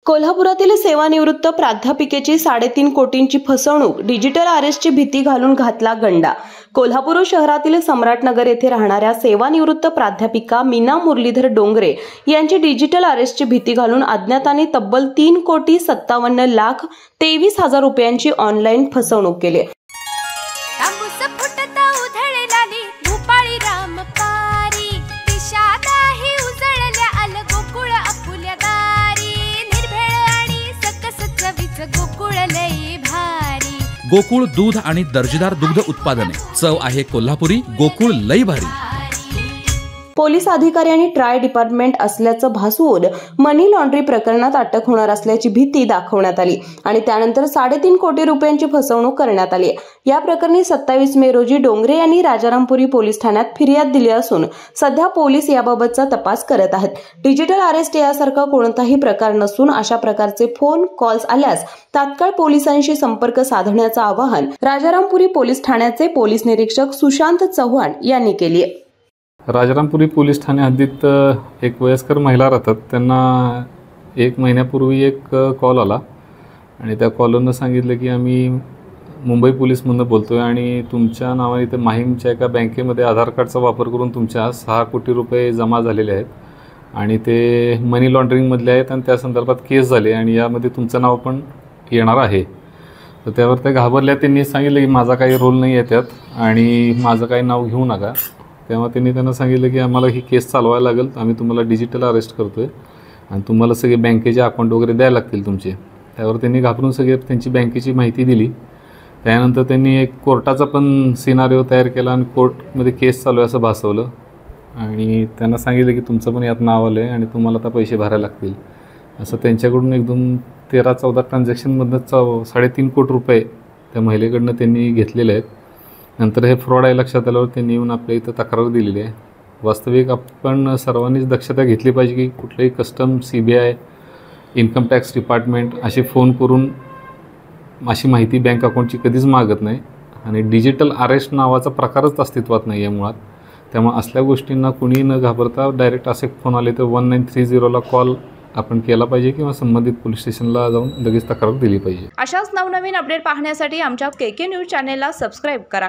कोल्हापुरातील सेवानिवृत्त प्राध्यापिकेची 3.5 कोटींची फसवणूक, डिजिटल अरेस्टची भीती घालून घातला गंडा। कोल्हापूर शहरातील सम्राटनगर येथे राहणाऱ्या सेवानिवृत्त प्राध्यापिका मीना मुरलीधर डोंगरे यांची डिजिटल अरेस्टची भीती घालून अज्ञातांनी तब्बल 3,57,23,000 रुपयांची ऑनलाईन फसवणूक केली। गोकुळ दूध आणि दर्जेदार दुग्ध उत्पादने, चव आहे कोल्हापुरी, गोकुळ लई भारी। पोलीस अधिकारी ट्राय डिपार्टमेंट असल्याचं भासवून मनी लॉन्ड्री प्रकरणात अटक होणार असल्याची भीती दाखवण्यात आली आणि त्यानंतर 3.5 कोटी रुपयांची फसवणूक करण्यात आली। या प्रकरणी 27 मे रोजी डोंगरे यांनी राजारामपुरी पोलीस ठाण्यात फिर्याद दिली असून सध्या पोलीस याबाबतचा तपास करत आहेत। डिजिटल अरेस्ट यासारखा कोणताही प्रकार नसून अशा प्रकारचे फोन कॉल्स आल्यास तात्काळ पोलिसांशी संपर्क साधण्याचं आवाहन राजारामपुरी पोलीस ठाण्याचे पोलीस निरीक्षक सुशांत चव्हाण यांनी केले। राजारामपुरी पोलीस ठाणे हद्दीत एक वयस्कर महिला राहतात। त्यांना 1 महिन्यापूर्वी एक कॉल आला आणि त्या कॉलरनं सांगितलं की आम्ही मुंबई पोलीसमधून बोलतोय आणि तुमच्या नावाने इथे माहीमच्या एका बँकेमध्ये आधार कार्डचा वापर करून तुमच्या 6 कोटी रुपये जमा झालेले आहेत आणि ते मनी लॉन्ड्रिंगमधले आहेत आणि त्या संदर्भात केस झाली आणि यामध्ये तुमचं नाव पण येणार आहे। तर त्यावर त्या घाबरल्या। त्यांनी सांगितलं की माझा काही रोल नाही आहे त्यात आणि माझं काही नाव घेऊ नका। तेव्हा त्यांना सांगितलं की आम्हाला ही केस चालवायला लागेल, आम्ही तुम्हाला डिजिटल अरेस्ट करतोय आणि तुम्हाला सगळे बँकेचे अकाउंट वगैरे द्यायला लागतील तुमचे। त्यावर त्यांनी घाबरून सगळे त्यांची बँकेची माहिती दिली। त्यानंतर त्यांनी एक कोर्टाचा पण सिनारिओ तयार केला आणि कोर्टमध्ये केस चालू आहे असं भासवलं आणि त्यांना सांगितलं की तुमचं पण यात नाव आलं आहे आणि तुम्हाला आता पैसे भरायला लागतील असं त्यांच्याकडून एकदम 13-14 ट्रान्झॅक्शनमधनं 3.5 कोटी रुपये त्या महिलेकडनं त्यांनी घेतलेले आहेत। नंतर हे फ्रॉड आहे लक्षात आल्यावर त्यांनी येऊन आपल्या इथं तक्रार दिलेली आहे। वास्तविक आपण सर्वांनीच दक्षता घेतली पाहिजे की कुठलेही custom, CBI, income tax department असे फोन करून अशी माहिती बँक अकाउंटची कधीच मागत नाही आणि डिजिटल अरेस्ट नावाचा प्रकारच अस्तित्वात नाही आहे मुळात। त्यामुळे असल्या गोष्टींना कुणी न घाबरता डायरेक्ट असे फोन आले तर 1930ला कॉल आपण केला पाहिजे किंवा संबंधित पोलीस स्टेशनला जाऊन लगेच तक्रार दिली पाहिजे। अशाच नवनवीन अपडेट पाहण्यासाठी आमच्या KK न्यूज चॅनेलला सबस्क्राइब करा।